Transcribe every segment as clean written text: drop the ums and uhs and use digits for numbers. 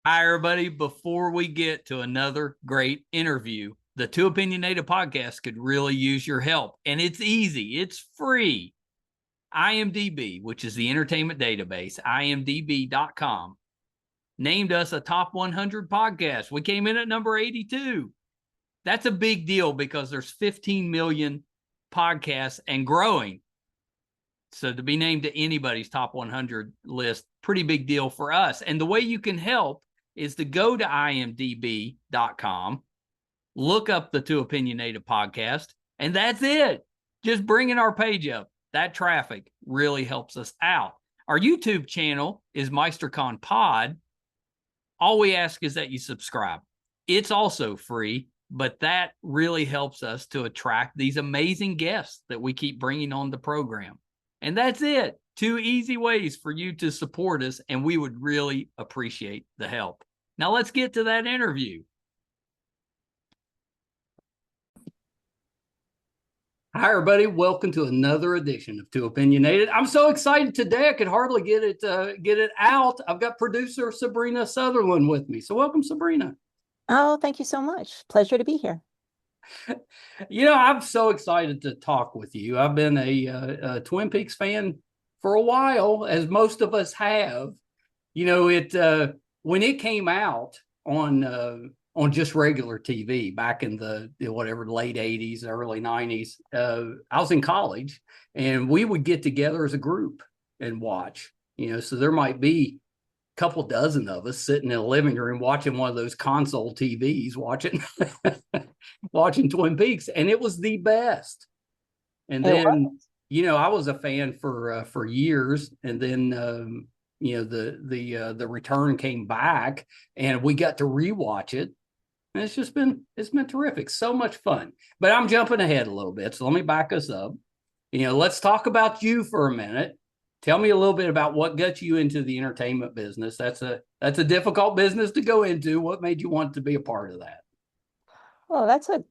Hi, everybody. Before we get to another great interview, the Too Opinionated podcast could really use your help. And it's easy, it's free. IMDb, which is the entertainment database, imdb.com, named us a top 100 podcast. We came in at number 82. That's a big deal because there's 15 million podcasts and growing. So to be named to anybody's top 100 list, pretty big deal for us. And the way you can help is to go to imdb.com, look up the Too Opinionated podcast, and that's it. Just bringing our page up. That traffic really helps us out. Our YouTube channel is MeisterCon Pod. All we ask is that you subscribe. It's also free, but that really helps us to attract these amazing guests that we keep bringing on the program. And that's it. Two easy ways for you to support us, and we would really appreciate the help. Now let's get to that interview. Hi, everybody. Welcome to another edition of Too Opinionated. I'm so excited today. I could hardly get it out. I've got producer Sabrina Sutherland with me. So welcome, Sabrina. Oh, thank you so much. Pleasure to be here. I'm so excited to talk with you. I've been a Twin Peaks fan for a while, as most of us have. When it came out on just regular TV back in the late 80s, early 90s, I was in college, and we would get together as a group and watch. So there might be couple dozen of us sitting in a living room watching one of those console TVs, watching Twin Peaks, and it was the best. And then, I was a fan for years, and then the return came back, and we got to rewatch it. And it's been terrific, so much fun. But I'm jumping ahead a little bit, so let me back us up. Let's talk about you for a minute. Tell me a little bit about what got you into the entertainment business. That's a difficult business to go into. What made you want to be a part of that? Well, that's a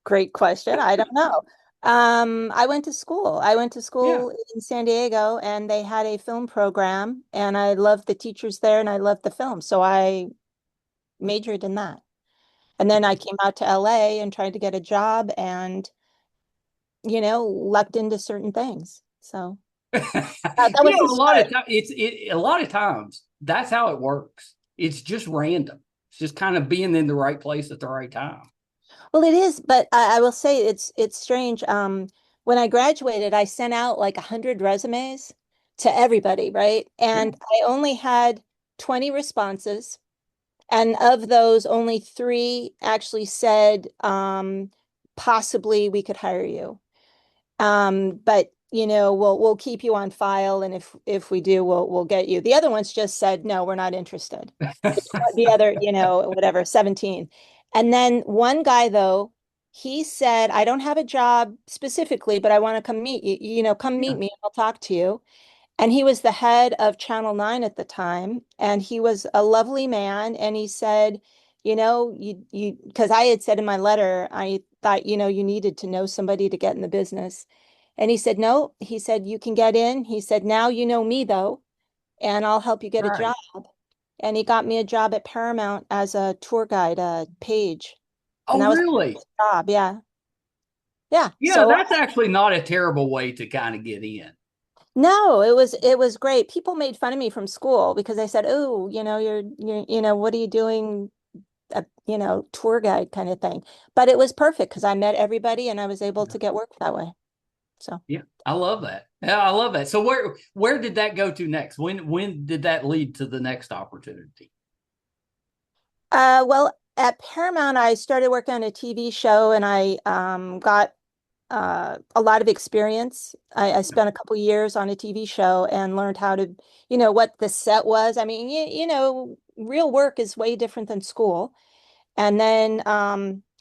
great question. I don't know. I went to school. I went to Yeah. school in San Diego, and they had a film program, and I loved the teachers there, and I loved the film. So I majored in that. And then I came out to LA and tried to get a job and, lucked into certain things. So that was the A lot start. of times a lot of times that's how it works. It's just random. It's just kind of being in the right place at the right time. Well, it is, but I will say it's strange. When I graduated, I sent out like 100 resumes to everybody, right? Yeah. And I only had 20 responses, and of those, only three actually said, possibly we could hire you. But we'll keep you on file, and if we do, we'll get you. The other ones just said, no, we're not interested. The other, whatever, 17. And then one guy, though, he said, I don't have a job specifically, but I want to come meet you, come Yeah. meet me. I'll talk to you. And he was the head of Channel 9 at the time. And he was a lovely man. And he said, because I had said in my letter, I thought, you needed to know somebody to get in the business. And he said, no, he said, you can get in. He said, now you know me, though, and I'll help you get a Right. job. And he got me a job at Paramount as a tour guide, page. And Oh, that was my really? first job. Yeah. Yeah. Yeah, So that's actually not a terrible way to kind of get in. no, it was great. People made fun of me from school because they said, "Oh, what are you doing? A, tour guide kind of thing." But it was perfect because I met everybody and I was able to get work that way. So, Yeah, I love that. Yeah, I love that. So where did that go to next? When did that lead to the next opportunity? well, at Paramount, I started working on a TV show and I got a lot of experience. I spent a couple years on a TV show and learned how to, what the set was. I mean, real work is way different than school. And then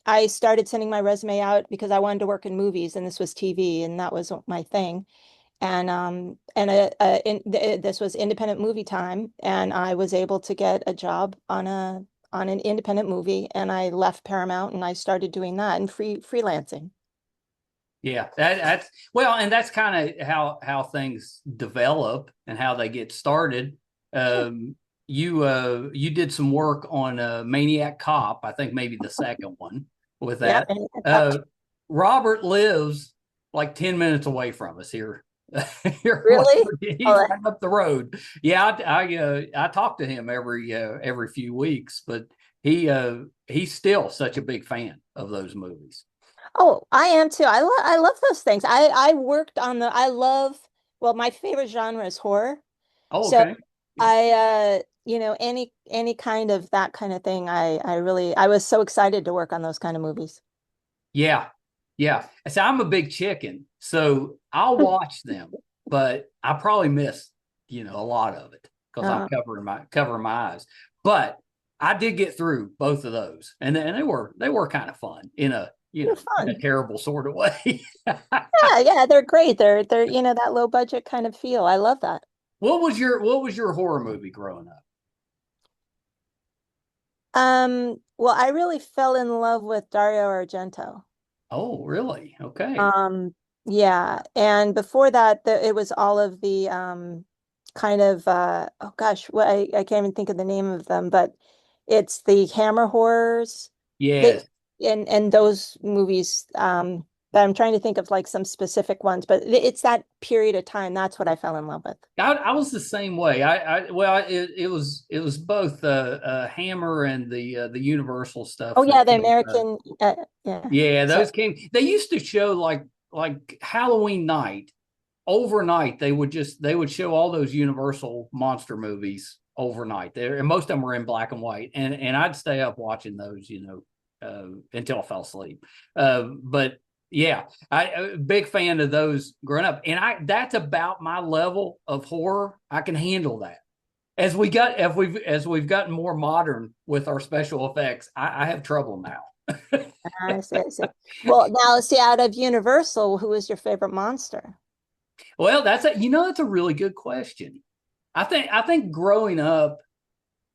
I started sending my resume out because I wanted to work in movies, and this was TV, and that was my thing. And this was independent movie time, and I was able to get a job on an independent movie, and I left Paramount and I started doing that and freelancing. Yeah, that's well, and that's kind of how things develop and how they get started. Sure. you did some work on Maniac Cop, I think maybe the second one with Yeah. that. Uh, Robert lives like 10 minutes away from us here. Here, Really? he's Oh, right up the road. Yeah, I talk to him every few weeks, but he's still such a big fan of those movies. oh, I am too. I love those things. I worked on the I love well, my favorite genre is horror. Oh, So okay. Yeah. any kind of that kind of thing, I was so excited to work on those kind of movies. Yeah. Yeah. So I'm a big chicken, so I'll watch them, but I probably miss, a lot of it because I'm Uh, covering my eyes. But I did get through both of those, and they were kind of fun in a they're in a fun. terrible sort of way. Yeah, yeah, they're great. They're that low budget kind of feel. I love that. What was your horror movie growing up? Well, I really fell in love with Dario Argento. Oh, really? Okay. Um, yeah, and before that, it was all of the kind of oh gosh, what I can't even think of the name of them, but it's the Hammer horrors. They Yes. and those movies. But I'm trying to think of like some specific ones, but it's that period of time. That's what I fell in love with. I was the same way. It was both Hammer and the Universal Oh stuff that yeah, the came. American. Yeah. Yeah, So those came. They used to show like Halloween night overnight. They would show all those Universal monster movies overnight. There, and most of them were in black and white. And I'd stay up watching those, until I fell asleep. But yeah, I big fan of those growing up, and that's about my level of horror. I can handle that. As we've gotten more modern with our special effects, I have trouble now. I see, I see. Well, now see, out of Universal, who is your favorite monster? Well, that's a really good question. I think growing up,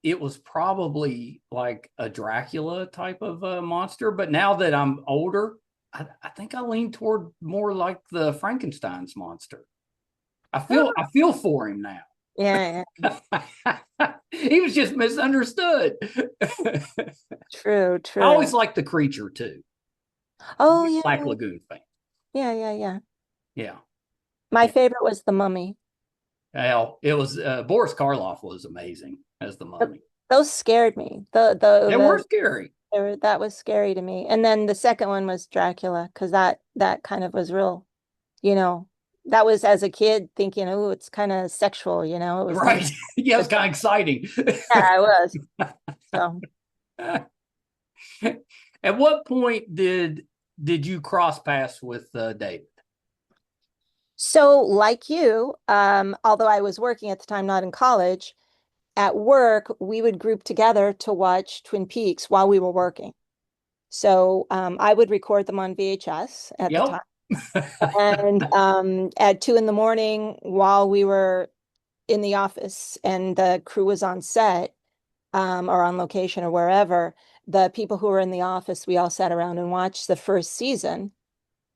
it was probably like a Dracula type of monster, but now that I'm older, I think I lean toward more like the Frankenstein's monster. I feel Oh, I feel for him now. yeah, yeah. He was just misunderstood. True, I always true. liked the creature too. Oh, yeah, Black Lagoon fan. yeah, yeah, yeah. Yeah. My Yeah. favorite was the Mummy. Well, it was Boris Karloff was amazing as the Th- mummy. Those scared me. They were scary. That was scary to me. And then the second one was Dracula, because that kind of was real, you know, that was as a kid thinking, oh, it's kind of sexual, it was kind of, Right. Yeah, it was kind of exciting. yeah, I was. So. At what point did you cross paths with David? So, like you, although I was working at the time, not in college, at work, we would group together to watch Twin Peaks while we were working. So, I would record them on VHS at the Yep. time. And at 2 in the morning, while we were in the office and the crew was on set, or on location or wherever, the people who were in the office, we all sat around and watched the first season.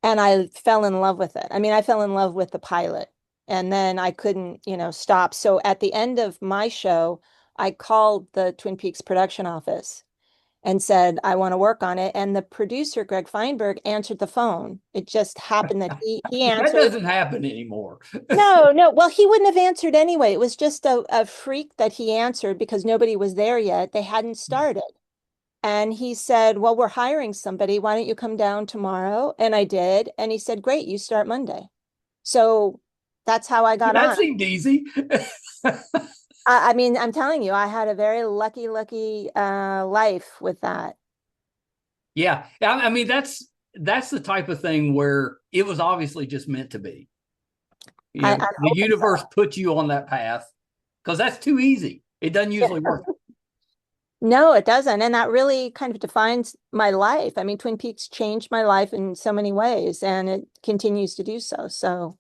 And I fell in love with it. I mean, I fell in love with the pilot, and then I couldn't, stop. So at the end of my show, I called the Twin Peaks production office and said, I want to work on it. And the producer, Greg Feinberg, answered the phone. It just happened that he That answered. doesn't happen anymore. No, no. Well, he wouldn't have answered anyway. It was just a freak that he answered because nobody was there yet. They hadn't started. And he said, well, we're hiring somebody. Why don't you come down tomorrow? And I did. And he said, great, you start Monday. So that's how I got That on. seemed easy. I mean, I'm telling you, I had a very lucky life with that. Yeah. I mean, that's the type of thing where it was obviously just meant to be. I'm The hoping so. universe put you on that path because that's too easy. It doesn't Yeah. usually work. No, it doesn't. And that really kind of defines my life. I mean, Twin Peaks changed my life in so many ways, and it continues to do so. So,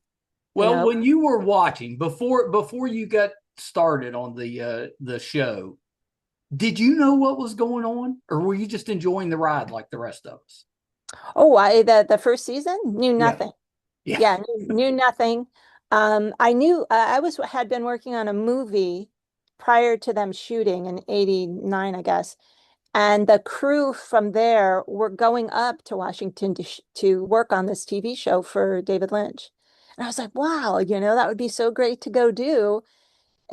you Well, know, when you were watching before you got started on the show, did you know what was going on, or were you just enjoying the ride like the rest of us? oh, the first season knew Yeah, nothing. yeah. Yeah, knew nothing. I knew I was had been working on a movie prior to them shooting in 89, I guess. And the crew from there were going up to Washington to work on this TV show for David Lynch. And I was like, wow, that would be so great to go do.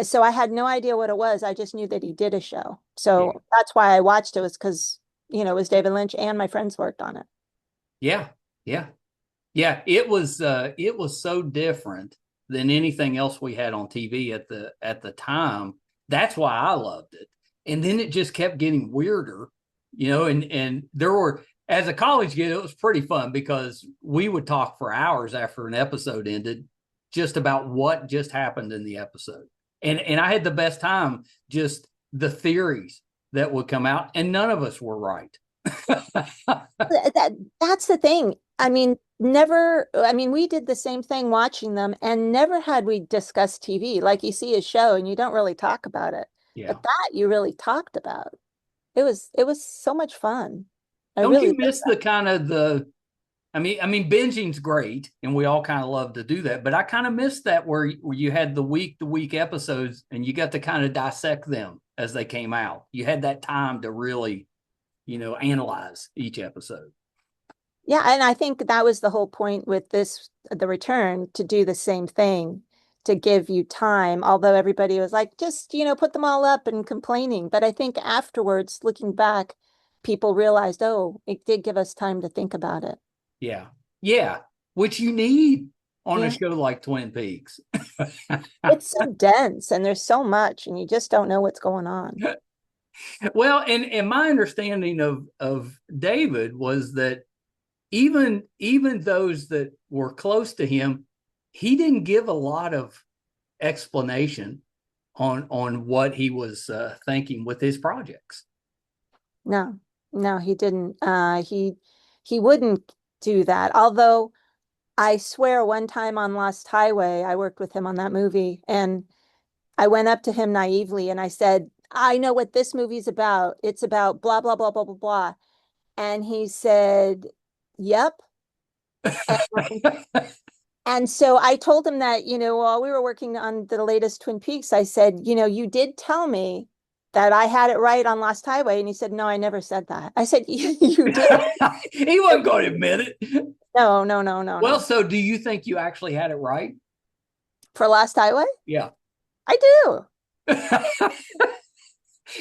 So I had no idea what it was. I just knew that he did a show. Yeah. So that's why I watched it, was because, it was David Lynch and my friends worked on it. Yeah. Yeah. Yeah. It was so different than anything else we had on TV at the time. That's why I loved it. And then it just kept getting weirder, and there were, as a college kid, it was pretty fun because we would talk for hours after an episode ended just about what just happened in the episode. And I had the best time, just the theories that would come out, and none of us were right. That's the thing. I mean, we did the same thing watching them, and never had we discussed TV. Like, you see a show and you don't really talk about it. Yeah. But that you really talked about. It was so much fun. I Don't really you miss the kind of I mean, binging's great, and we all kind of love to do that. But I kind of miss that where you had the week episodes, and you got to kind of dissect them as they came out. You had that time to really, analyze each episode. Yeah, and I think that was the whole point with the return, to do the same thing, to give you time. Although everybody was like, just, put them all up and complaining. But I think afterwards, looking back, people realized, oh, it did give us time to think about it. Yeah, yeah, which you need on a Yeah. show like Twin Peaks. It's so dense and there's so much, and you just don't know what's going on. Well, and my understanding of David was that even those that were close to him, he didn't give a lot of explanation on what he was thinking with his projects. No, no, he didn't. He wouldn't do that. Although I swear one time on Lost Highway, I worked with him on that movie, and I went up to him naively and I said, I know what this movie's about. It's about blah, blah, blah, blah, blah, blah. And he said, yep. And so I told him that, while we were working on the latest Twin Peaks, I said, you did tell me that I had it right on Lost Highway. And he said, no, I never said that. I said, you did. He wasn't going to admit it. No, no, no, no, Well, no. so do you think you actually had it right? For Lost Highway? Yeah. I do.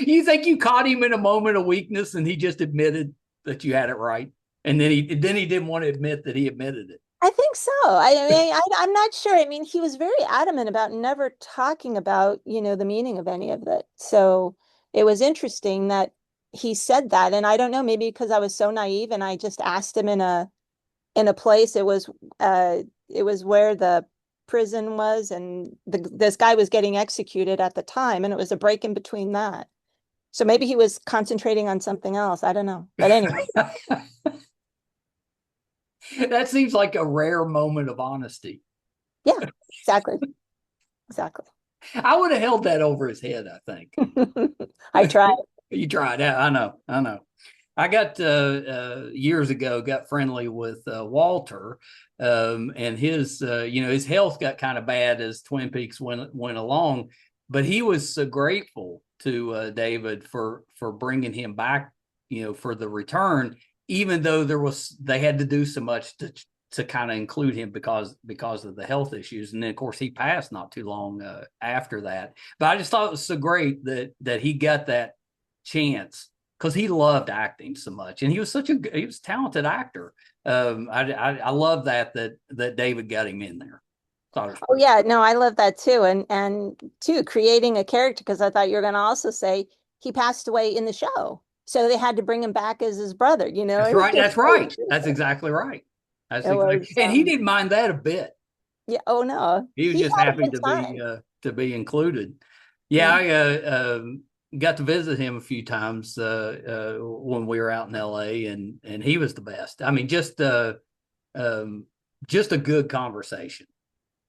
You think you caught him in a moment of weakness and he just admitted that you had it right? And then he didn't want to admit that he admitted it. I think so. I mean, I'm not sure. I mean, he was very adamant about never talking about, the meaning of any of it. So it was interesting that he said that. And I don't know, maybe because I was so naive and I just asked him in a place. It was where the prison was, and this guy was getting executed at the time, and it was a break in between that. So maybe he was concentrating on something else. I don't know. But anyway. That seems like a rare moment of honesty. Yeah, exactly. Exactly. I would have held that over his head, I think. I tried. You tried. Yeah, I know. I got years ago, got friendly with Walter, and his health got kind of bad as Twin Peaks went along, but he was so grateful to David for bringing him back, for the return, even though they had to do so much to kind of include him because of the health issues. And then of course he passed not too long after that. But I just thought it was so great that he got that chance, because he loved acting so much, and he was a talented actor. I love that David got him in there. Oh yeah, no, I love that too. And too, creating a character, because I thought you were going to also say he passed away in the show. So they had to bring him back as his brother, That's right. That's right. That's exactly right. And he didn't mind that a bit. Yeah. Oh no. He was just had a happy good to be included. Yeah, I got to visit him a few times when we were out in LA, and he was the best. I mean, just a good conversation.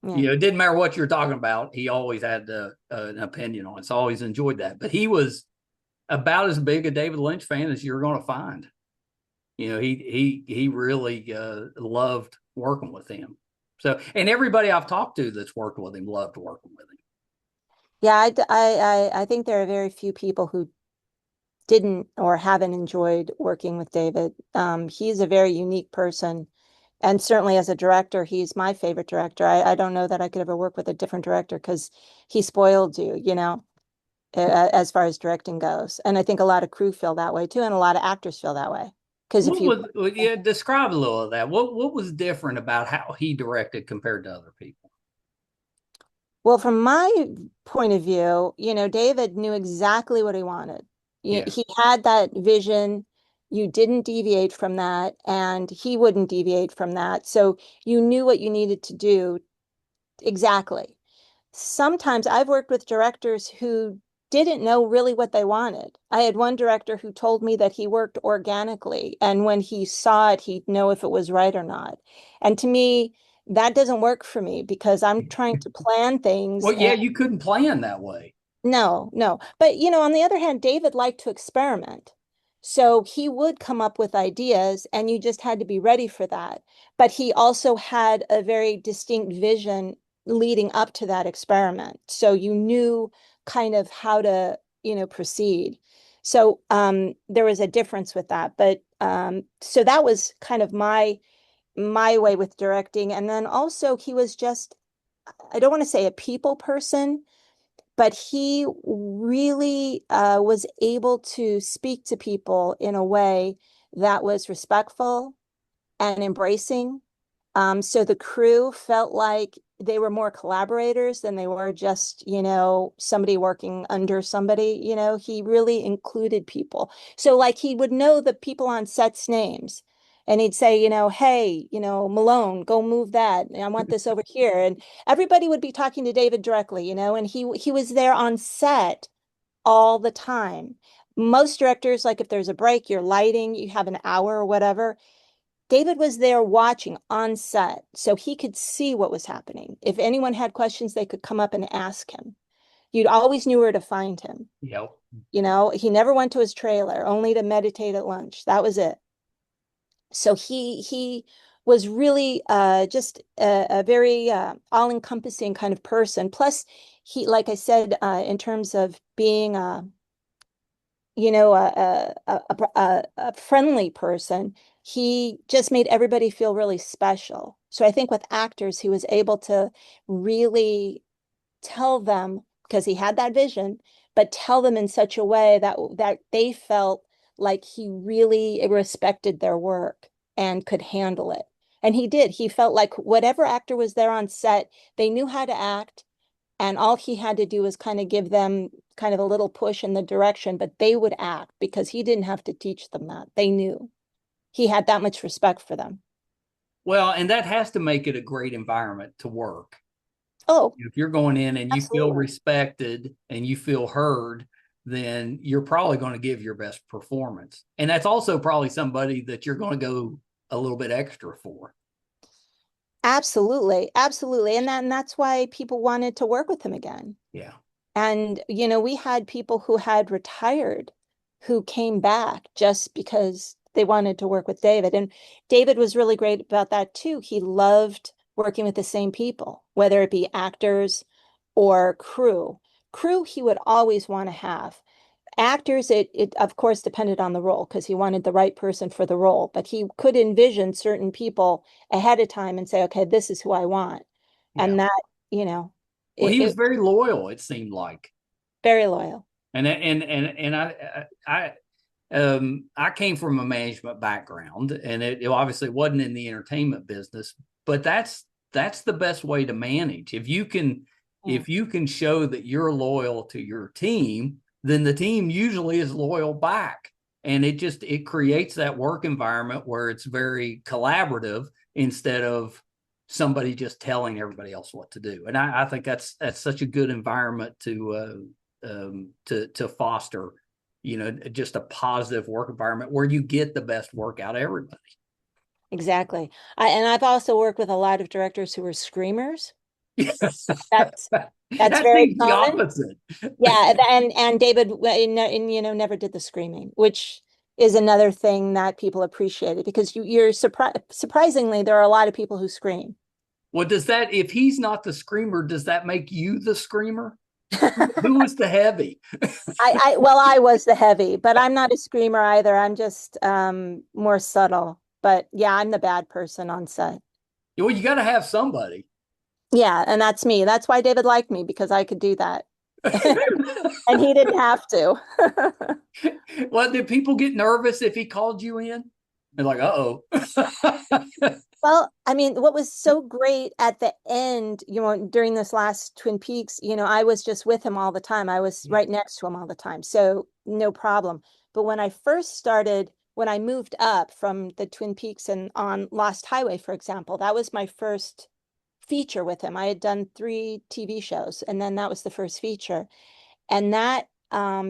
Yeah. It didn't matter what you're talking about. He always had an opinion on it. So I always enjoyed that. But he was about as big a David Lynch fan as you're going to find. He really loved working with him. So, and everybody I've talked to that's worked with him loved working with him. Yeah, I think there are very few people who didn't or haven't enjoyed working with David. He's a very unique person. And certainly as a director, he's my favorite director. I don't know that I could ever work with a different director because he spoiled you, as far as directing goes. And I think a lot of crew feel that way too, and a lot of actors feel that way. Because if What you, was, yeah, describe a little of that. What was different about how he directed compared to other people? well, from my point of view, David knew exactly what he wanted. Yeah. He had that vision. You didn't deviate from that, and he wouldn't deviate from that. So you knew what you needed to do exactly. Sometimes I've worked with directors who didn't know really what they wanted. I had one director who told me that he worked organically, and when he saw it, he'd know if it was right or not. And to me, that doesn't work for me because I'm trying to plan things. Well, yeah, you couldn't plan that way. No, no. But, on the other hand, David liked to experiment. So he would come up with ideas, and you just had to be ready for that. But he also had a very distinct vision leading up to that experiment. So you knew kind of how to, proceed. So there was a difference with that. But so that was kind of my way with directing. And then also he was just, I don't want to say a people person, but he really was able to speak to people in a way that was respectful and embracing. So the crew felt like they were more collaborators than they were just, somebody working under somebody. He really included people. So like he would know the people on set's names. And he'd say, hey, Malone, go move that. And I want this over here. And everybody would be talking to David directly, and he was there on set all the time. Most directors, like if there's a break, you're lighting, you have an hour or whatever. David was there watching on set, so he could see what was happening. If anyone had questions, they could come up and ask him. You'd always knew where to find him. Yep. He never went to his trailer, only to meditate at lunch. That was it. So he was really just a very all-encompassing kind of person. Plus, he, like I said, in terms of being a friendly person, he just made everybody feel really special. So I think with actors, he was able to really tell them, because he had that vision, but tell them in such a way that they felt like he really respected their work and could handle it. And he did. He felt like whatever actor was there on set, they knew how to act, and all he had to do was kind of give them kind of a little push in the direction, but they would act because he didn't have to teach them that. They knew. He had that much respect for them. Well, and that has to make it a great environment to work. Oh, If you're going in and you feel absolutely. respected and you feel heard, then you're probably going to give your best performance. And that's also probably somebody that you're going to go a little bit extra for. Absolutely. Absolutely. And that's why people wanted to work with him again. Yeah. And, we had people who had retired who came back just because they wanted to work with David. And David was really great about that too. He loved working with the same people, whether it be actors or crew. Crew, he would always want to have. Actors, it of course depended on the role because he wanted the right person for the role, but he could envision certain people ahead of time and say, okay, this is who I want. Yeah. And that, you know, Well, he was it very loyal, it seemed like. very loyal. I came from a management background, and it obviously wasn't in the entertainment business, but that's the best way to manage. Yeah. If you can show that you're loyal to your team, then the team usually is loyal back. And it creates that work environment where it's very collaborative instead of somebody just telling everybody else what to do. And I think that's such a good environment to foster, just a positive work environment where you get the best work out of everybody. Exactly. And I've also worked with a lot of directors who were screamers. That's that's That very seems the common. opposite. Yeah, and David, never did the screaming, which is another thing that people appreciated because you're surprisingly, there are a lot of people who scream. Well, if he's not the screamer, does that make you the screamer? Who was the heavy? Well, I was the heavy, but I'm not a screamer either. I'm just more subtle. But yeah, I'm the bad person on set. Well, you got to have somebody. Yeah, and that's me. That's why David liked me because I could do that. And he didn't have to. Well, did people get nervous if he called you in? They're like, uh-oh. Well, I mean, what was so great at the end, during this last Twin Peaks, I was just with him all the time. I was right next to him all the time. So no problem. But when I first started, when I moved up from the Twin Peaks and on Lost Highway, for example, that was my first feature with him. I had done 3 TV shows, and then that was the first feature. And that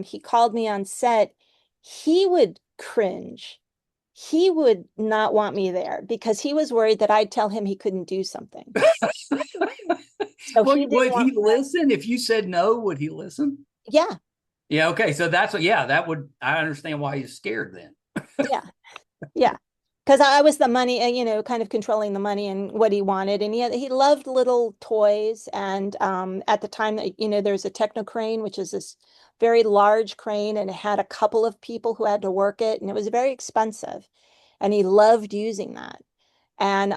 he called me on set. He would cringe. He would not want me there because he was worried that I'd tell him he couldn't do something. So Well, he didn't would want he listen? If you said no, would he listen? Yeah, Yeah, okay. So that's what, yeah, that would, I understand why he's scared then. yeah, yeah. Because I was the money, kind of controlling the money and what he wanted. And he loved little toys. And at the time that, there's a techno crane, which is this very large crane, and it had a couple of people who had to work it, and it was very expensive. And he loved using that. And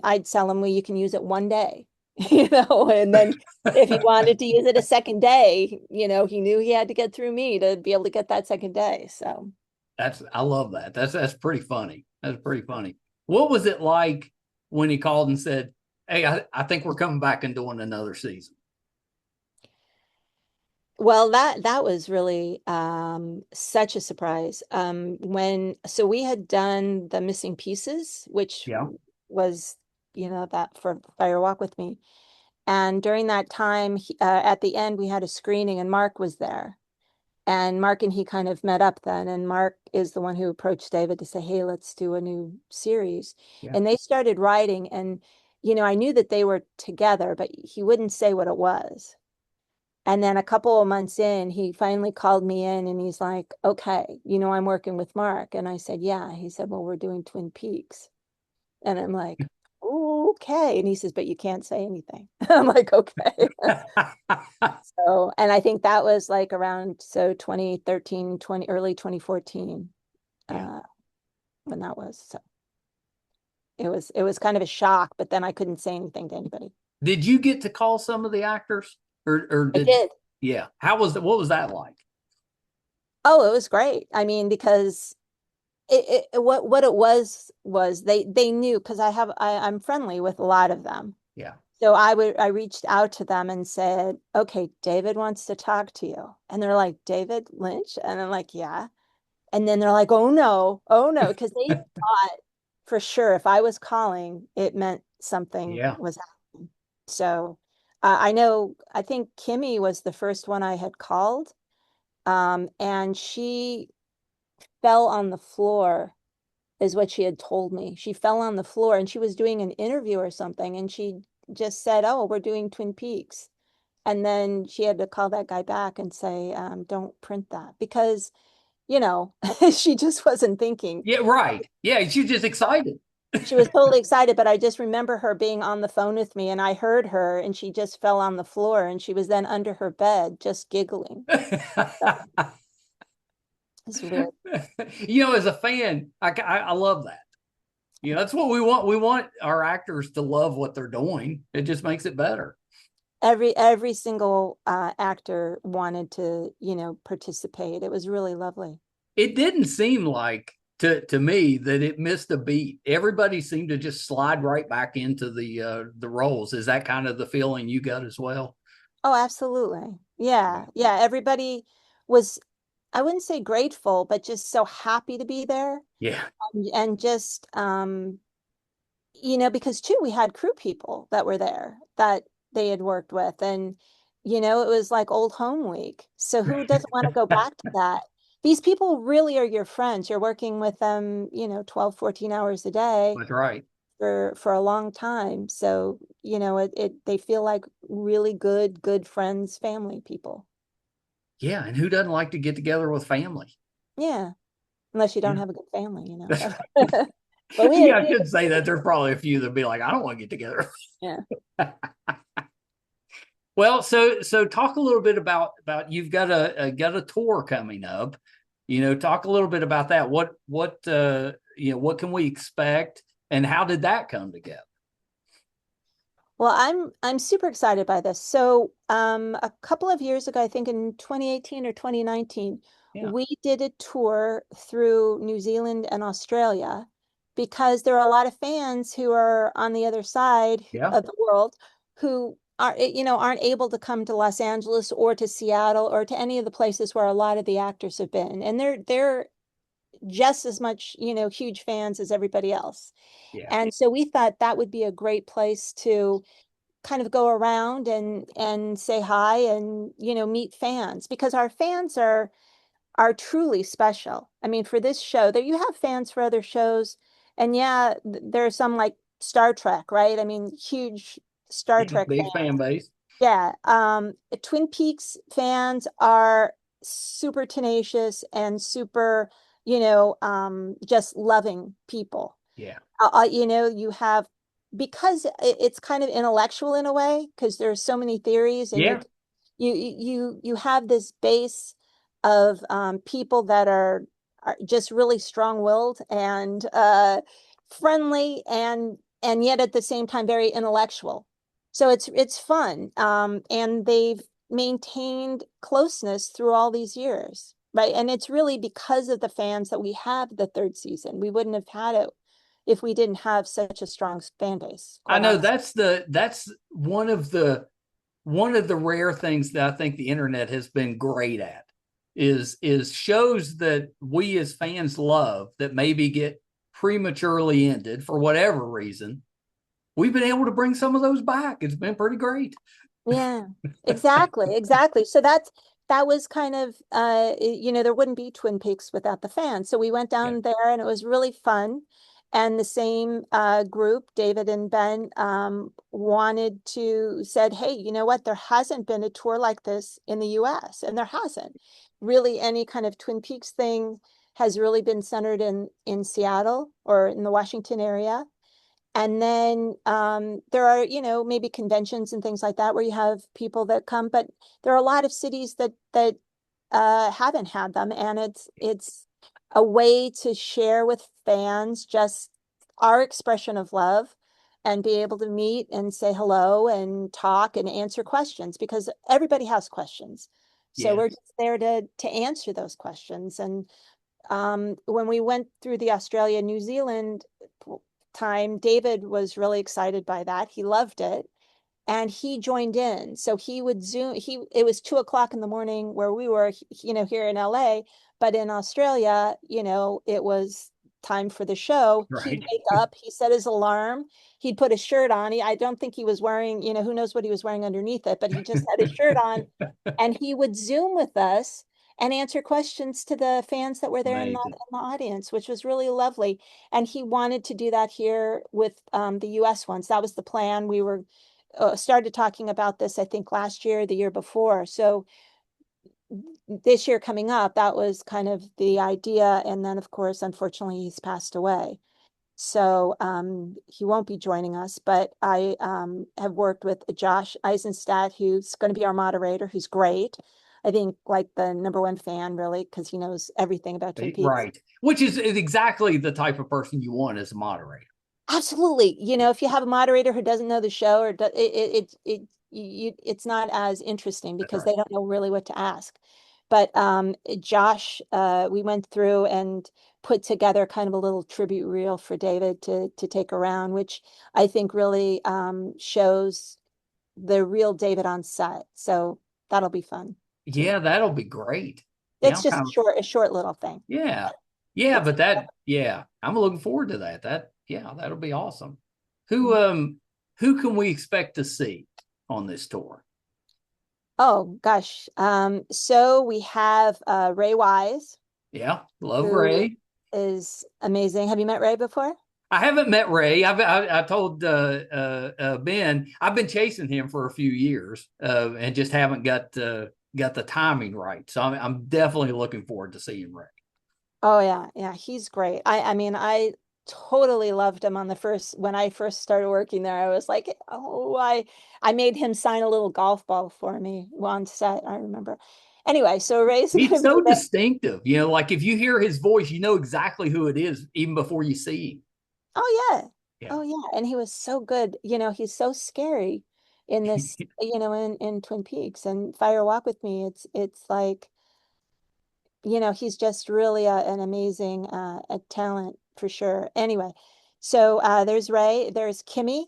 I'd sell him, well, you can use it one day, and then if he wanted to use it a second day, he knew he had to get through me to be able to get that second day. So I love that. That's pretty funny. That's pretty funny. What was it like when he called and said, "Hey, I think we're coming back and doing another season"? well, that was really such a surprise. So we had done the missing pieces, which Yeah. was, that for Fire Walk with Me. And during that time, at the end, we had a screening, and Mark was there. And Mark and he kind of met up then. And Mark is the one who approached David to say, hey, let's do a new series. Yeah. And they started writing. And, I knew that they were together, but he wouldn't say what it was. And then a couple of months in, he finally called me in and he's like, okay, I'm working with Mark. And I said, yeah. He said, well, we're doing Twin Peaks. And I'm like, okay. And he says, but you can't say anything. I'm like, okay. So, and I think that was like around 2013, early 2014, Yeah. when that was. So it was kind of a shock, but then I couldn't say anything to anybody. Did you get to call some of the actors, or I did? did. Yeah. How was that? What was that like? Oh, it was great. I mean, because what it was they knew, because I'm friendly with a lot of them. Yeah. So I reached out to them and said, okay, David wants to talk to you. And they're like, David Lynch? And I'm like, yeah. And then they're like, oh no, because they thought for sure if I was calling, it meant something Yeah. was happening. So I think Kimmy was the first one I had called. And she fell on the floor, is what she had told me. She fell on the floor and she was doing an interview or something. And she just said, oh, we're doing Twin Peaks. And then she had to call that guy back and say, don't print that because, she just wasn't thinking. Yeah. Right. Yeah. She's just excited. She was totally excited, but I just remember her being on the phone with me and I heard her and she just fell on the floor and she was then under her bed just giggling. It's weird. As a fan, I love that. That's what we want. We want our actors to love what they're doing. It just makes it better. Every single actor wanted to, participate. It was really lovely. It didn't seem like to me that it missed a beat. Everybody seemed to just slide right back into the roles. Is that kind of the feeling you got as well? Oh, absolutely. Yeah. Yeah. Everybody was, I wouldn't say grateful, but just so happy to be there. Yeah. And just, because too, we had crew people that were there that they had worked with. And, it was like old home week. So who doesn't want to go back to that? These people really are your friends. You're working with them, 12, 14 hours a day That's right. for a long time. So, they feel like really good friends, family people. Yeah, and who doesn't like to get together with family? Yeah. Unless you don't Yeah. have a good family. But Yeah, I should say that. There's probably a few that'd be like, I don't want to get together. Yeah. Well, so talk a little bit about you've got a tour coming up. Talk a little bit about that. What can we expect, and how did that come together? Well, I'm super excited by this. So, a couple of years ago, I think in 2018 or 2019, Yeah, we did a tour through New Zealand and Australia because there are a lot of fans who are on the other side yeah, of the world who aren't able to come to Los Angeles or to Seattle or to any of the places where a lot of the actors have been. And they're just as much, huge fans as everybody else. yeah. And so we thought that would be a great place to kind of go around and say hi and meet fans because our fans are truly special. I mean, for this show, that you have fans for other shows, and yeah, there are some like Star Trek, right? I mean, huge Star Yeah, Trek big fan fans. base. Yeah, Twin Peaks fans are super tenacious and super, just loving people. Yeah, You have because it's kind of intellectual in a way because there's so many theories and yeah, you have this base of people that are just really strong-willed and friendly and yet at the same time very intellectual. So it's fun. And they've maintained closeness through all these years, right? And it's really because of the fans that we have the third season. We wouldn't have had it if we didn't have such a strong fan base, I quite know honestly. that's one of the rare things that I think the internet has been great at is shows that we as fans love that maybe get prematurely ended for whatever reason. We've been able to bring some of those back. It's been pretty great. Yeah, exactly, exactly. So that was kind of there wouldn't be Twin Peaks without the fans. So we went Yeah, down there and it was really fun. And the same group, David and Ben, said, hey, you know what? There hasn't been a tour like this in the US, and there hasn't. Really, any kind of Twin Peaks thing has really been centered in Seattle or in the Washington area. And then there are, maybe conventions and things like that where you have people that come, but there are a lot of cities that haven't had them, and it's a way to share with fans just our expression of love and be able to meet and say hello and talk and answer questions because everybody has questions. So we're yes, just there to answer those questions. And when we went through the Australia, New Zealand time, David was really excited by that. He loved it and he joined in. So he would Zoom. It was 2 o'clock in the morning where we were, here in LA, but in Australia, it was time for the show. He'd right. wake up, he set his alarm, he'd put a shirt on. I don't think he was wearing, who knows what he was wearing underneath it, but he just had his shirt on and he would Zoom with us and answer questions to the fans that were there in the, Amazing. in the audience, which was really lovely. And he wanted to do that here with the US ones. That was the plan. We were started talking about this, I think, last year, the year before. So this year coming up, that was kind of the idea. And then, of course, unfortunately, he's passed away. So he won't be joining us, but I have worked with Josh Eisenstadt, who's going to be our moderator, who's great. I think like the number one fan, really, because he knows everything about Twin Peaks. Right. Which is exactly the type of person you want as a moderator. Absolutely. Yeah, If you have a moderator who doesn't know the show or it's not as interesting that's because right. they don't know really what to ask. But Josh, we went through and put together kind of a little tribute reel for David to take around, which I think really shows the real David on set. So that'll be fun too. Yeah, that'll be great. Yeah, It's I'm just kind of a short little thing. yeah. Yeah, It's but yeah, I'm looking forward to that. Yeah, that'll be awesome. Who Mhm. um who can we expect to see on this tour? Oh gosh. So we have Ray Wise, Yeah, love who Ray. is amazing. Have you met Ray before? I haven't met Ray. I told Ben I've been chasing him for a few years and just haven't got the timing right. So I'm definitely looking forward to seeing Ray. Oh yeah, yeah, he's great. I mean, totally loved him on the first when I first started working there. I was like, oh, I made him sign a little golf ball for me on set, I remember. Anyway, so Ray's He's gonna be so there. distinctive. Like if you hear his voice, you know exactly who it is even before you see him. Oh yeah. Yeah. Oh yeah. And he was so good. He's so scary in this, in Twin Peaks and Fire Walk with Me. It's like, he's just really an amazing a talent for sure. Anyway, so there's Ray, there's Kimmy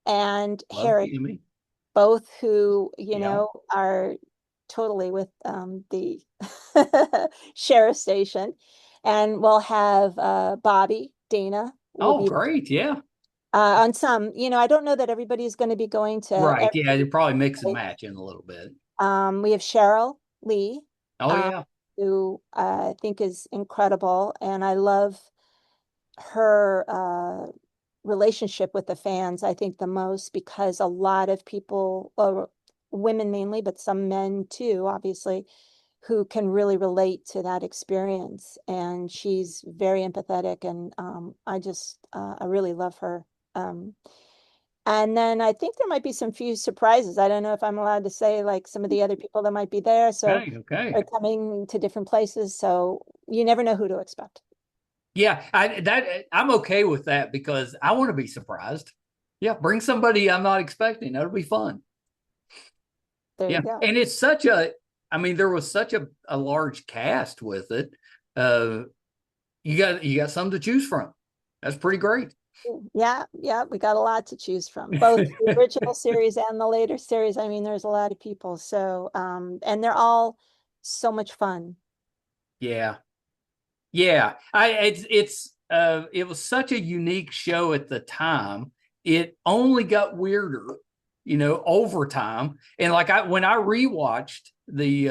and Love Harry, Kimmy. both who, Yeah. are totally with the sheriff station. And we'll have Bobby, Dana will Oh, be great. Yeah. on some, I don't know that everybody's going to be going to Right. every. Yeah. They probably mix and match in a little bit. We have Cheryl Lee, Oh, um, yeah. who I think is incredible, and I love her relationship with the fans. I think the most because a lot of people, women mainly, but some men too, obviously, who can really relate to that experience. And she's very empathetic, and I really love her. Um, and then I think there might be some few surprises. I don't know if I'm allowed to say like some of the other people that might be there. So Okay. Okay. are coming to different places. So you never know who to expect. Yeah. I'm okay with that because I want to be surprised. Yeah. Bring somebody I'm not expecting. That'll be fun. There Yeah. you go. And I mean, there was such a large cast with it. Uh, you got some to choose from. That's pretty great. Yeah, yeah, we got a lot to choose from, both the original series and the later series. I mean, there's a lot of people. So, and they're all so much fun. Yeah. Yeah. It was such a unique show at the time. It only got weirder, over time. And like when I rewatched the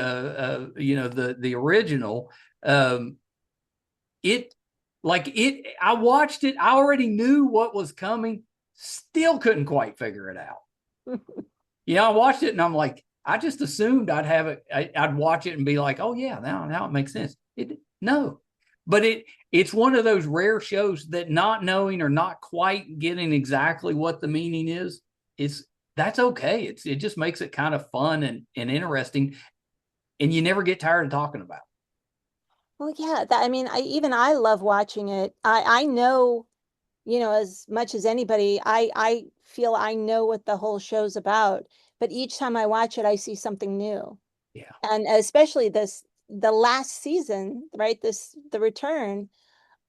original, um, it I watched it, I already knew what was coming, still couldn't quite figure it out. I watched it and I'm like, I just assumed I'd have it. I'd watch it and be like, oh yeah, now it makes sense. No, but it's one of those rare shows that not knowing or not quite getting exactly what the meaning is that's okay. It just makes it kind of fun and interesting, and you never get tired of talking about it. Well, yeah, I mean, I love watching it. I know, as much as anybody, I feel I know what the whole show's about, but each time I watch it, I see something new. Yeah, And especially the last season, right? The return,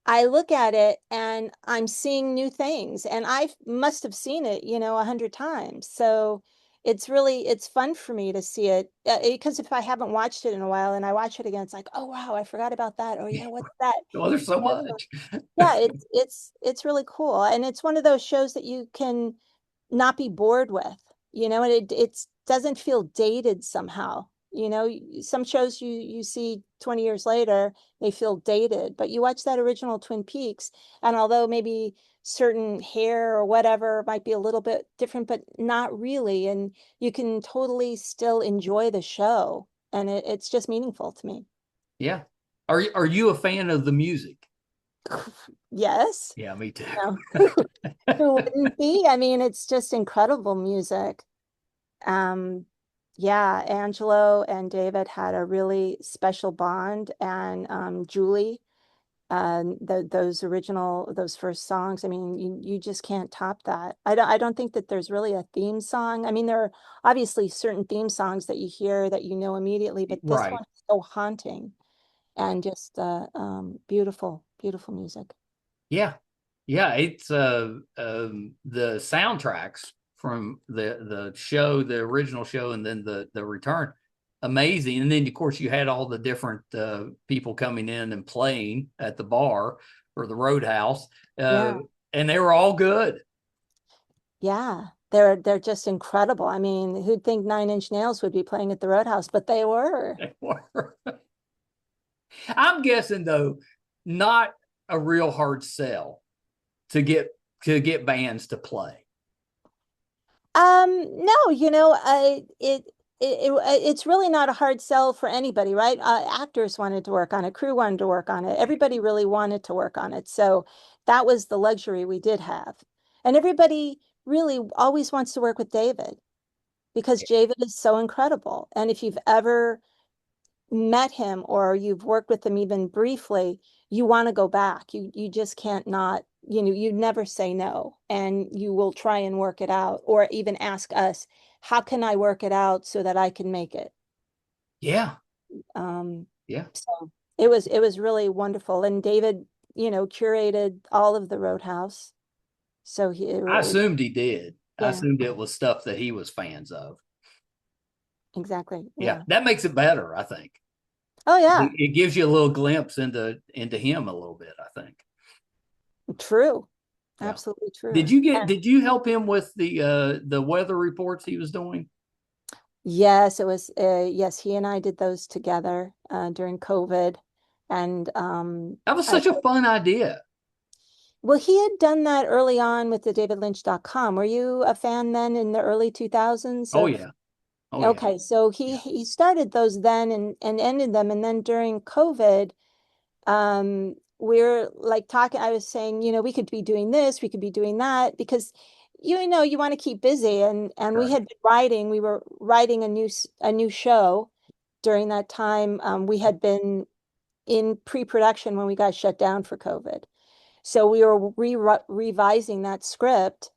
I look at it and I'm seeing new things, and I must have seen it, 100 times. So it's fun for me to see it because if I haven't watched it in a while and I watch it again, it's like, oh wow, I forgot about that. Oh yeah, what's that? well, there's so So, much. yeah, it's really cool, and it's one of those shows that you can not be bored with, and it doesn't feel dated somehow. Some shows you see 20 years later, they feel dated, but you watch that original Twin Peaks, and although maybe certain hair or whatever might be a little bit different, but not really, and you can totally still enjoy the show, and it's just meaningful to me. Yeah. Are you a fan of the music? Yes. Yeah, me too. Who wouldn't be? I mean, it's just incredible music. Um, yeah, Angelo and David had a really special bond, and Julie, those first songs. I mean, you just can't top that. I don't think that there's really a theme song. I mean, there are obviously certain theme songs that you hear that you know immediately, but this Right. one is so haunting and just beautiful, beautiful music. Yeah. Yeah, it's the soundtracks from the show, the original show, and then the return, amazing. And then of course you had all the different people coming in and playing at the bar or the Roadhouse, uh, Yeah. and they were all good. Yeah, they're just incredible. I mean, who'd think Nine Inch Nails would be playing at the Roadhouse, but they were. They were. I'm guessing though, not a real hard sell to get bands to play. No, it's really not a hard sell for anybody, right? Actors wanted to work on it, crew wanted to work on it, everybody really wanted to work on it. So that was the luxury we did have. And everybody really always wants to work with David because David is so incredible. And if you've ever met him or you've worked with him even briefly, you want to go back. You just can't not, you never say no, and you will try and work it out, or even ask us, how can I work it out so that I can make it? Yeah. Um, Yeah. so it was really wonderful. And David, curated all of the Roadhouse. So I assumed he did. I yeah, assumed it was stuff that he was fans of. exactly. Yeah. Yeah. That makes it better, I think. Oh yeah, It gives you a little glimpse into him a little bit, I think. true. Yeah. Absolutely true. Did you help him with the weather reports he was doing? Yes, it was, yes, he and I did those together during COVID. And That was I, such a fun idea. well, he had done that early on with the davidlynch.com. Were you a fan then in the early 2000s Oh of, yeah. Oh yeah. okay, so he Yeah. he started those then and ended them. And then during COVID, we're like talking, I was saying, we could be doing this, we could be doing that, because you want to keep busy. And we Right. had been we were writing a new show during that time. We had been in pre-production when we got shut down for COVID. So we were revising that script.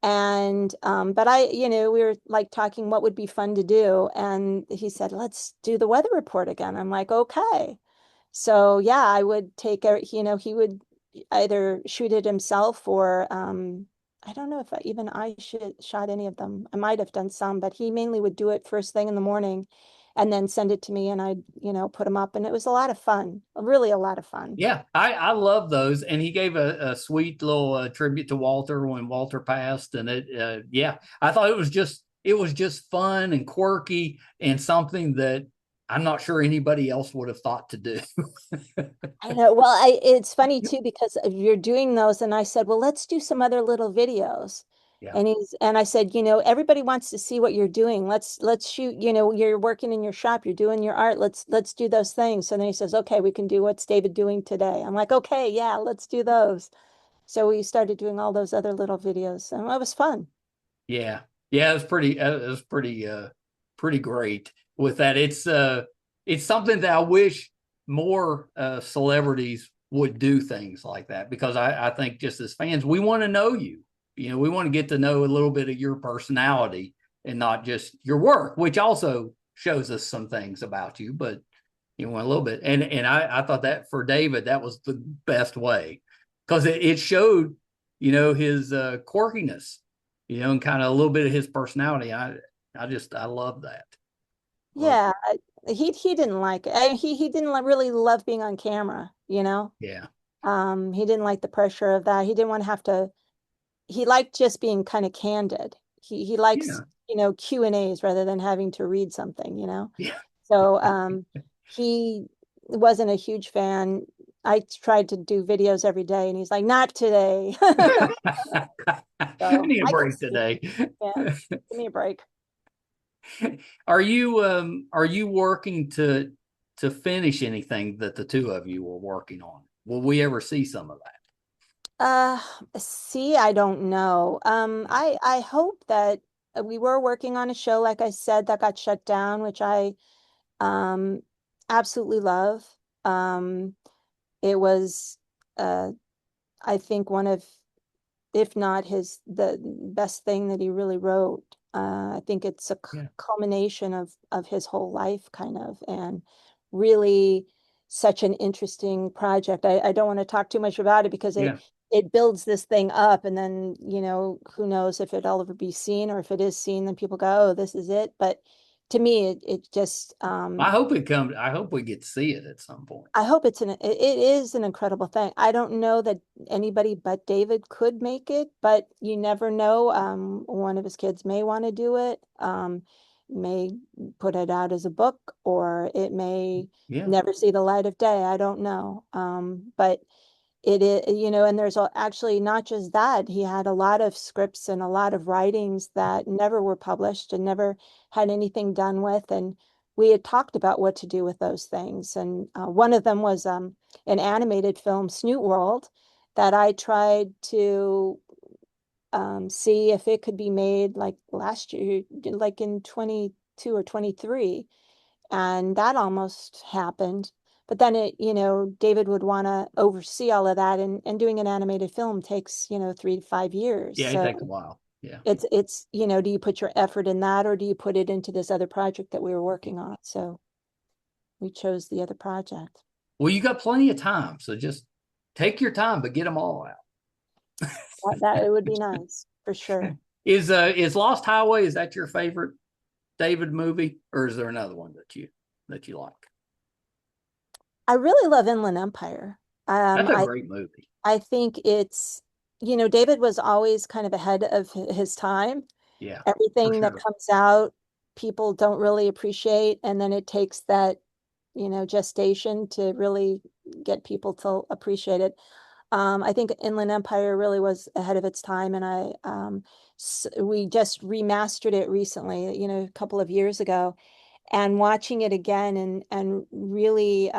And but we were like talking what would be fun to do. And he said, let's do the weather report again. I'm like, okay. So yeah, I would take he would either shoot it himself, or I don't know if I should shot any of them. I might have done some, but he mainly would do it first thing in the morning and then send it to me, and I'd, put them up, and it was a lot of fun. Really a lot of fun. Yeah, I love those, and he gave a sweet little tribute to Walter when Walter passed, and yeah, I thought it was just fun and quirky and something that I'm not sure anybody else would have thought to do. I know. Well, it's funny too because you're doing those, and I said, well, let's do some other little videos. Yeah, And I said, everybody wants to see what you're doing. Let's shoot, you're working in your shop, you're doing your art. Let's do those things. So then he says, okay, we can do what's David doing today. I'm like, okay, yeah, let's do those. So we started doing all those other little videos, and it was fun. yeah, yeah. It was pretty great with that. It's something that I wish more celebrities would do things like that, because I think just as fans, we want to know you. We want to get to know a little bit of your personality and not just your work, which also shows us some things about you, but a little bit. And I thought that for David, that was the best way, because it showed, his quirkiness, and kind of a little bit of his personality. I love that. Love, Yeah, he didn't like it. He didn't really love being on camera. yeah, He didn't like the pressure of that. He didn't want to have to. He liked just being kind of candid. He likes, yeah, Q&As rather than having to read something. yeah. So he wasn't a huge fan. I tried to do videos every day, and he's like, not today. I So need a I can break see. today. Yeah, give me a break. Are you working to finish anything that the two of you were working on? Will we ever see some of that? Uh, See, I don't know. I hope that we were working on a show, like I said, that got shut down, which I um absolutely love. Um, it was I think one of, if not the best thing that he really wrote. I think it's a Yeah, culmination of his whole life, kind of, and really such an interesting project. I don't want to talk too much about it because it yeah. it builds this thing up, and then who knows if it'll ever be seen, or if it is seen, then people go, oh, this is it. But to me, it just I hope it comes. I hope we get to see it at some point. I hope it is an incredible thing. I don't know that anybody but David could make it, but you never know. One of his kids may want to do it, may put it out as a book, or it may Yeah, never see the light of day. I don't know. But it is, and there's actually not just that. He had a lot of scripts and a lot of writings that never were published and never had anything done with. And we had talked about what to do with those things. And one of them was an animated film, Snoot World, that I tried to see if it could be made like last year, like in 22 or 23. And that almost happened. But then David would want to oversee all of that. And doing an animated film takes, 3 to 5 years. Yeah, it So takes a while. Yeah. it's, do you put your effort in that or do you put it into this other project that we were working on? So we chose the other project. Well, you got plenty of time, so just take your time, but get them all out. That it would be nice for sure. Is Lost Highway, is that your favorite David movie, or is there another one that you like? I really love Inland Empire. That's a great movie. I think it's, David was always kind of ahead of his time. Yeah, for Everything that sure. comes out, people don't really appreciate, and then it takes that, gestation to really get people to appreciate it. I think Inland Empire really was ahead of its time, and we just remastered it recently, a couple of years ago, and watching it again and really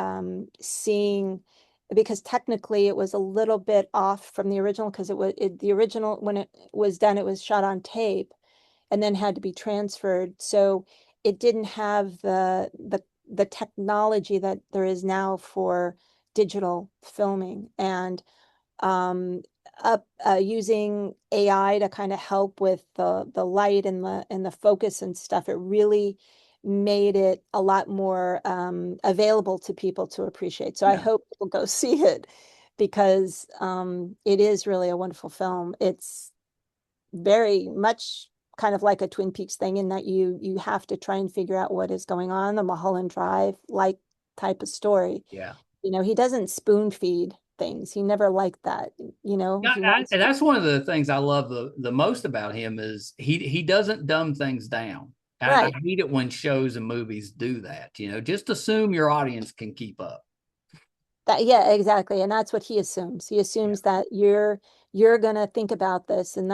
seeing, because technically it was a little bit off from the original, because the original, when it was done, it was shot on tape and then had to be transferred, so it didn't have the technology that there is now for digital filming. And um, using AI to kind of help with the light and the focus and stuff, it really made it a lot more available to people to appreciate. So I Yeah. hope people go see it, because it is really a wonderful film. It's very much kind of like a Twin Peaks thing, in that you have to try and figure out what is going on, the Mulholland Drive like type of story. Yeah. He doesn't spoon feed things. He never liked that. Yeah, He wants and to, that's one of the things I love the most about him is he doesn't dumb things down. I right. hate it when shows and movies do that. Just assume your audience can keep up. That, yeah, exactly. And that's what he assumes. He Yeah. assumes that you're gonna think about this, and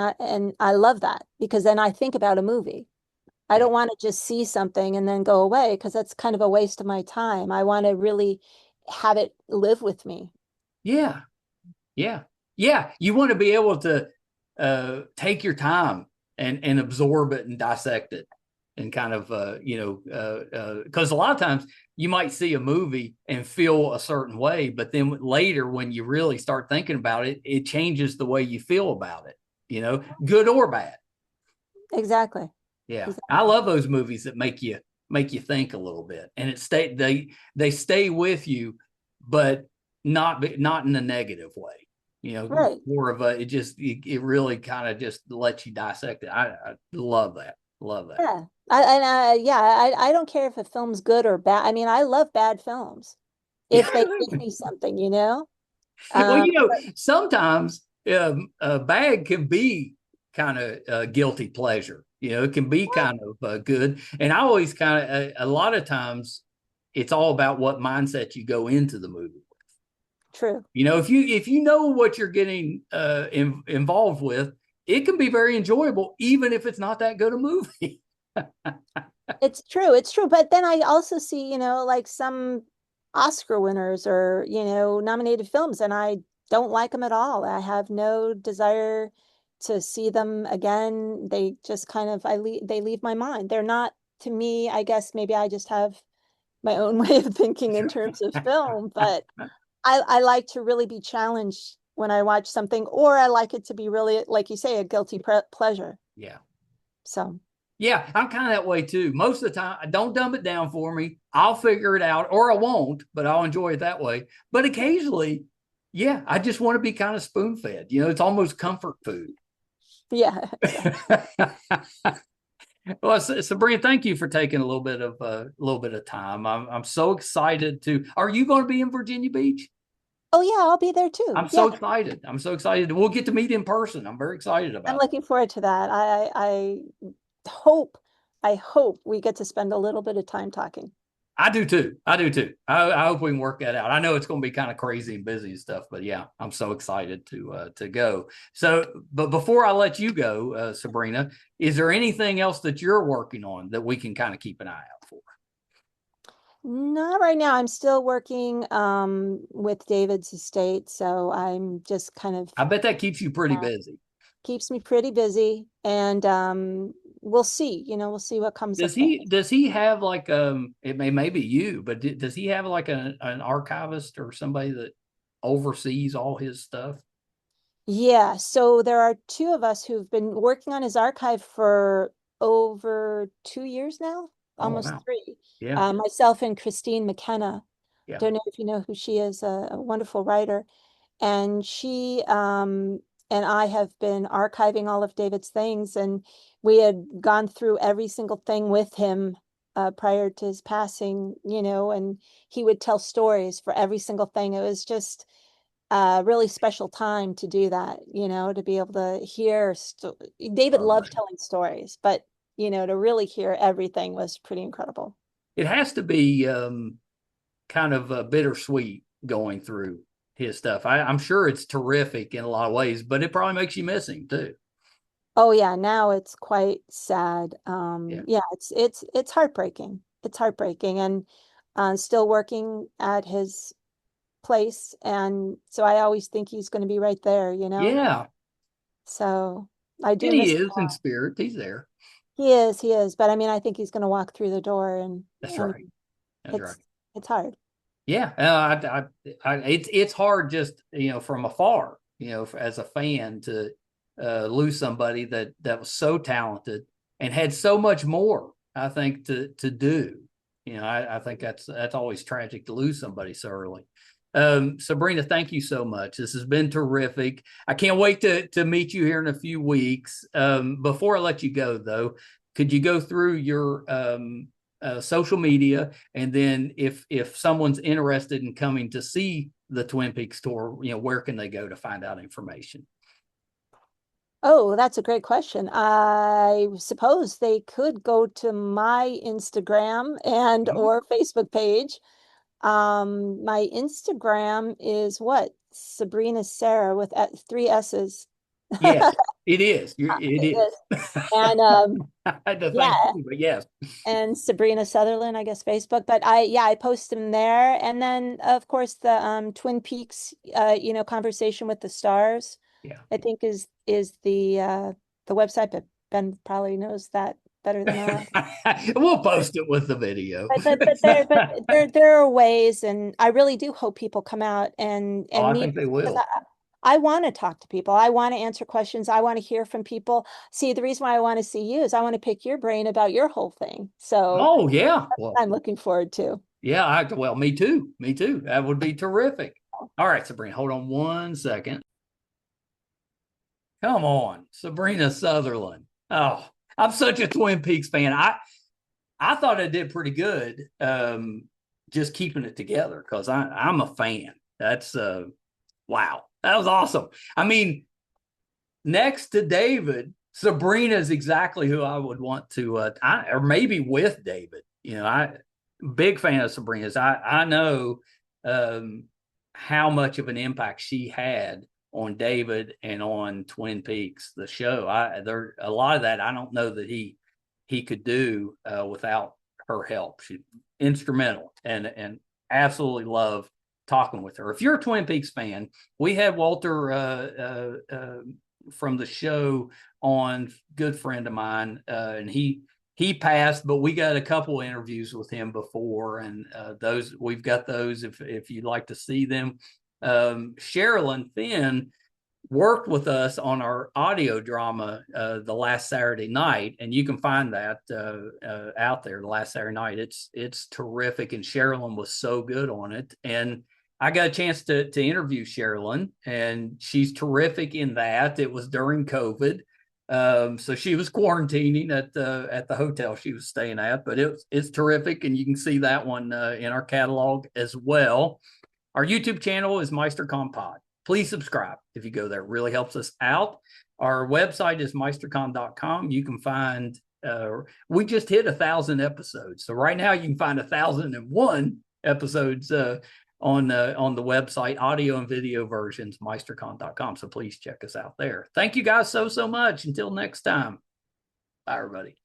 I love that, because then I think about a movie. I Yeah. don't want to just see something and then go away, because that's kind of a waste of my time. I want to really have it live with me. Yeah. Yeah. Yeah. You want to be able to take your time and absorb it and dissect it and kind of, because a lot of times you might see a movie and feel a certain way, but then later when you really start thinking about it, it changes the way you feel about it, good or bad. Exactly. Yeah. I Exactly. love those movies that make you think a little bit and they stay with you, but not in a negative way. Right. More of a it really kind of just lets you dissect it. I love that. Love that. Yeah. Yeah, I don't care if a film's good or bad. I mean, I love bad films Yeah. if they give me something, Well, Um, sometimes a bag can be kind of guilty pleasure. It can be kind of good. And I always kind of, a lot of times, it's all about what mindset you go into the movie. true. If you know what you're getting involved with, it can be very enjoyable, even if it's not that good a movie. It's true. It's true. But then I also see, like some Oscar winners or, nominated films, and I don't like them at all. I have no desire to see them again. They just kind of, they leave my mind. They're not, to me, I guess maybe I just have my own way of thinking in terms of film, but I like to really be challenged when I watch something, or I like it to be really, like you say, a guilty pleasure. Yeah. So. Yeah, I'm kind of that way too. Most of the time, don't dumb it down for me. I'll figure it out, or I won't, but I'll enjoy it that way. But occasionally, yeah, I just want to be kind of spoon fed. It's almost comfort food. Yeah, exactly. Well, Sabrina, thank you for taking a little bit of time. I'm so excited to. Are you going to be in Virginia Beach? Oh yeah, I'll be there I'm too. so Yeah, excited. I'm so excited. We'll get to meet in person. I'm very excited I'm about that. looking forward to that. I hope I hope we get to spend a little bit of time talking. I do too. I do too. I hope we can work that out. I know it's going to be kind of crazy and busy and stuff, but yeah, I'm so excited to go. So, but before I let you go, Sabrina, is there anything else that you're working on that we can kind of keep an eye out for? Not right now. I'm still working with David's estate, so I'm just kind of I bet that keeps you pretty uh, busy. keeps me pretty busy, and we'll see. We'll see what comes of Does things. he have like it may be you, but does he have like an archivist or somebody that oversees all his stuff? Yeah, so there are two of us who've been working on his archive for over 2 years now, Oh almost wow. three. Yeah. Myself and Christine McKenna. Yeah. Don't know if you know who she is, a wonderful writer. And she and I have been archiving all of David's things, and we had gone through every single thing with him prior to his passing, and he would tell stories for every single thing. It was just a really special time to do that, to be able to hear. David Love loved that. telling stories, but to really hear everything was pretty incredible. It has to be kind of bittersweet going through his stuff. I'm sure it's terrific in a lot of ways, but it probably makes you miss him too. Oh yeah, now it's quite sad. Yeah. Yeah, it's heartbreaking. It's heartbreaking, and still working at his place, and so I always think he's going to be right there. Yeah. So I do And he miss him. is in spirit. He's there. He is, but I mean, I think he's going to walk through the door, and That's and right. That's right. it's hard. Yeah, it's hard just from afar, as a fan to lose somebody that was so talented and had so much more. I think to do. I think that's always tragic to lose somebody so early. Sabrina, thank you so much. This has been terrific. I can't wait to meet you here in a few weeks. Before I let you go, though, could you go through your social media, and then if someone's interested in coming to see the Twin Peaks tour, where can they go to find out information? Oh, that's a great question. I suppose they could go to my Instagram and Mhm. or Facebook page. My Instagram is what? Sabrina Sarah with three S's. Yes, it is. It It is. is. And I had to yeah, think too, but yes. and Sabrina Sutherland, I guess Facebook. But I post them there. And then of course the Twin Peaks conversation with the stars, Yeah. I think is the website, but Ben probably knows that better than I. We'll post it with the video. But there are ways, and I really do hope people come out and Oh, I meet think us, they because will. I want to talk to people. I want to answer questions. I want to hear from people. See, the reason why I want to see you is I want to pick your brain about your whole thing. So Oh yeah. Well, I'm looking forward to. yeah. Well, me too. Me too. That would be terrific. All right, Sabrina, hold on 1 second. Come on, Sabrina Sutherland. Oh, I'm such a Twin Peaks fan. I thought I did pretty good, just keeping it together because I'm a fan. That's wow, that was awesome. I mean, next to David, Sabrina is exactly who I would want to, or maybe with David. I big fan of Sabrina's. I know um, how much of an impact she had on David and on Twin Peaks, the show. There a lot of that I don't know that he could do without her help. She instrumental and absolutely love talking with her. If you're a Twin Peaks fan, we had Walter from the show on, good friend of mine, and he passed, but we got a couple interviews with him before, and those we've got those if you'd like to see them. Sherilyn Finn worked with us on our audio drama the last Saturday night, and you can find that out there. The last Saturday night, it's terrific, and Sherilyn was so good on it, and I got a chance to interview Sherilyn, and she's terrific in that. It was during COVID, so she was quarantining at the hotel she was staying at, but it's terrific, and you can see that one in our catalog as well. Our YouTube channel is MeisterCon Pod. Please subscribe if you go there. It really helps us out. Our website is meistercon.com. You can find, we just hit 1,000 episodes. So right now you can find 1,001 episodes on the website, audio and video versions, meistercon.com. So please check us out there. Thank you guys so much. Until next time. Bye, everybody.